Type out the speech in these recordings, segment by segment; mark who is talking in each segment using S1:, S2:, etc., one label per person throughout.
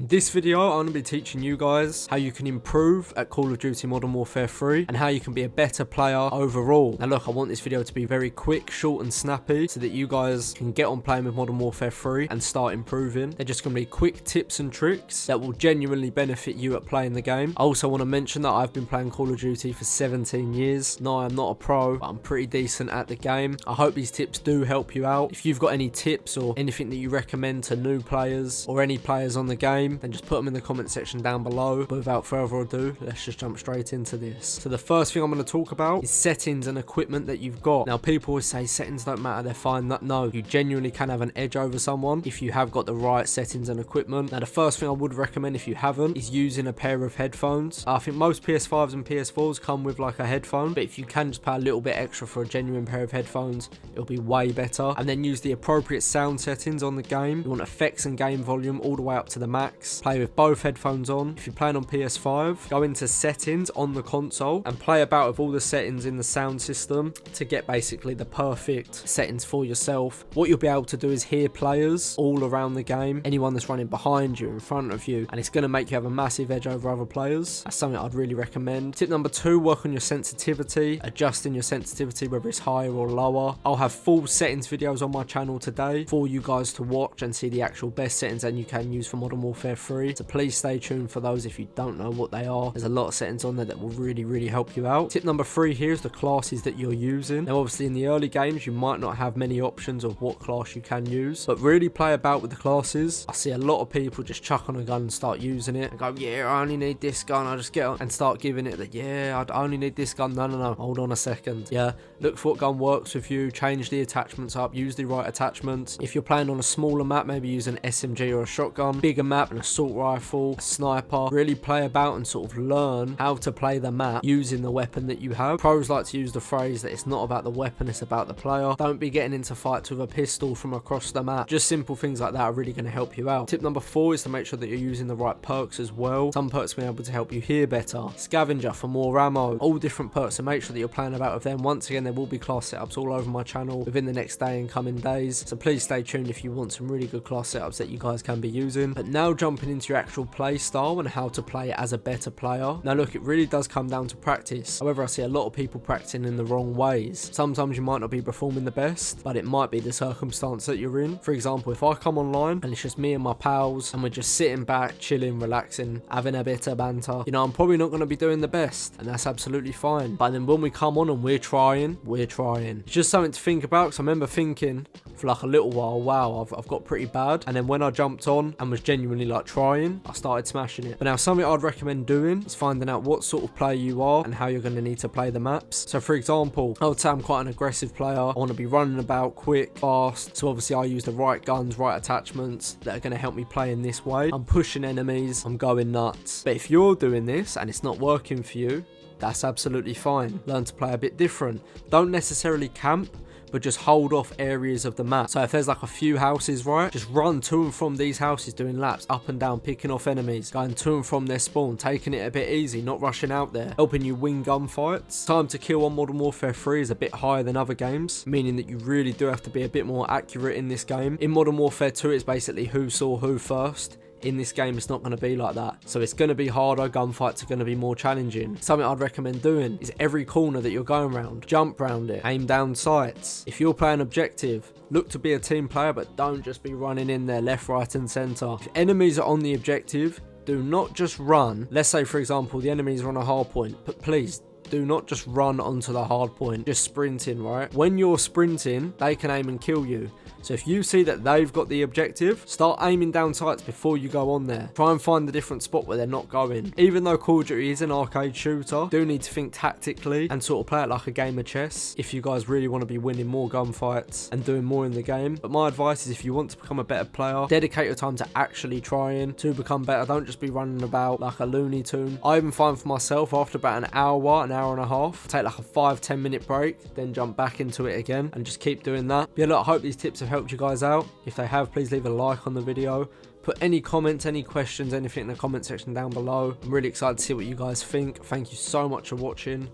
S1: In this video, I'm going to be teaching you guys how you can improve at Call of Duty Modern Warfare 3 and how you can be a better player overall. Now look, I want this video to be very quick, short and snappy so that you guys can get on playing with Modern Warfare 3 and start improving. They're just going to be quick tips and tricks that will genuinely benefit you at playing the game. I also want to mention that I've been playing Call of Duty for 17 years. No, I'm not a pro, but I'm pretty decent at the game. I hope these tips do help you out. If you've got any tips or anything that you recommend to new players or any players on the game, then just put them in the comment section down below. But without further ado, let's just jump straight into this. So the first thing I'm going to talk about is settings and equipment that you've got. Now people always say settings don't matter, they're fine. No, you genuinely can have an edge over someone if you have got the right settings and equipment. Now the first thing I would recommend if you haven't is using a pair of headphones. I think most PS5s and PS4s come with like a headphone, but if you can just pay a little bit extra for a genuine pair of headphones, it'll be way better. And then use the appropriate sound settings on the game. You want effects and game volume all the way up to the max. Play with both headphones on. If you're playing on PS5, go into settings on the console and play about with all the settings in the sound system to get basically the perfect settings for yourself. What you'll be able to do is hear players all around the game, anyone that's running behind you, in front of you, and it's going to make you have a massive edge over other players. That's something I'd really recommend. Tip number 2, work on your sensitivity, adjusting your sensitivity whether it's higher or lower. I'll have full settings videos on my channel today for you guys to watch and see the actual best settings that you can use for Modern Warfare 3, so please stay tuned for those if you don't know what they are. There's a lot of settings on there that will really help you out. Tip number 3 here is the classes that you're using. Now obviously in the early games you might not have many options of what class you can use, but really play about with the classes. I see a lot of people just chuck on a gun and start using it and go, yeah, I only need this gun, I just get on and start giving it that, yeah, I only need this gun. No, hold on a second. Yeah, look for what gun works with you, change the attachments up, use the right attachments. If you're playing on a smaller map, maybe use an SMG or a shotgun. Bigger map, an assault rifle, a sniper. Really play about and sort of learn how to play the map using the weapon that you have. Pros like to use the phrase that it's not about the weapon, it's about the player. Don't be getting into fights with a pistol from across the map. Just simple things like that are really going to help you out. Tip number 4 is to make sure that you're using the right perks as well. Some perks will be able to help you hear better. Scavenger for more ammo. All different perks, so make sure that you're playing about with them. Once again, there will be class setups all over my channel within the next day and coming days, so please stay tuned if you want some really good class setups that you guys can be using. But now jumping into your actual play style and how to play as a better player. Now look, it really does come down to practice. However, I see a lot of people practicing in the wrong ways. Sometimes you might not be performing the best, but it might be the circumstance that you're in. For example, if I come online and it's just me and my pals and we're just sitting back, chilling, relaxing, having a bit of banter, you know, I'm probably not going to be doing the best, and that's absolutely fine. But then when we come on and we're trying. It's just something to think about, because I remember thinking for like a little while, wow, I've got pretty bad. And then when I jumped on and was genuinely like trying, I started smashing it. But now something I'd recommend doing is finding out what sort of player you are and how you're going to need to play the maps. So for example, I would say I'm quite an aggressive player. I want to be running about quick, fast. So obviously I use the right guns, right attachments that are going to help me play in this way. I'm pushing enemies, I'm going nuts. But if you're doing this and it's not working for you, that's absolutely fine. Learn to play a bit different. Don't necessarily camp, but just hold off areas of the map. So if there's like a few houses, right, just run to and from these houses, doing laps up and down, picking off enemies, going to and from their spawn, taking it a bit easy, not rushing out there, helping you win gunfights. Time to kill on Modern Warfare 3 is a bit higher than other games, meaning that you really do have to be a bit more accurate in this game. In Modern Warfare 2, it's basically who saw who first. In this game, it's not going to be like that. So it's going to be harder, gunfights are going to be more challenging. Something I'd recommend doing is every corner that you're going around, jump round it, aim down sights. If you're playing objective, look to be a team player, but don't just be running in there left, right and centre. If enemies are on the objective, do not just run. Let's say, for example, the enemies are on a hard point, but please do not just run onto the hard point, just sprinting, right? When you're sprinting, they can aim and kill you. So if you see that they've got the objective, start aiming down sights before you go on there. Try and find a different spot where they're not going. Even though Call of Duty is an arcade shooter, do need to think tactically and sort of play it like a game of chess if you guys really want to be winning more gunfights and doing more in the game. But my advice is, if you want to become a better player, dedicate your time to actually trying to become better. Don't just be running about like a Looney Tune. I even find for myself, after about an hour and a half, take like a 5-10 minute break, then jump back into it again and just keep doing that. But yeah, look, I hope these tips have helped you guys out. If they have, please leave a like on the video. Put any comments, any questions, anything in the comment section down below. I'm really excited to see what you guys think. Thank you so much for watching,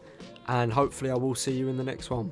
S1: and hopefully I will see you in the next one.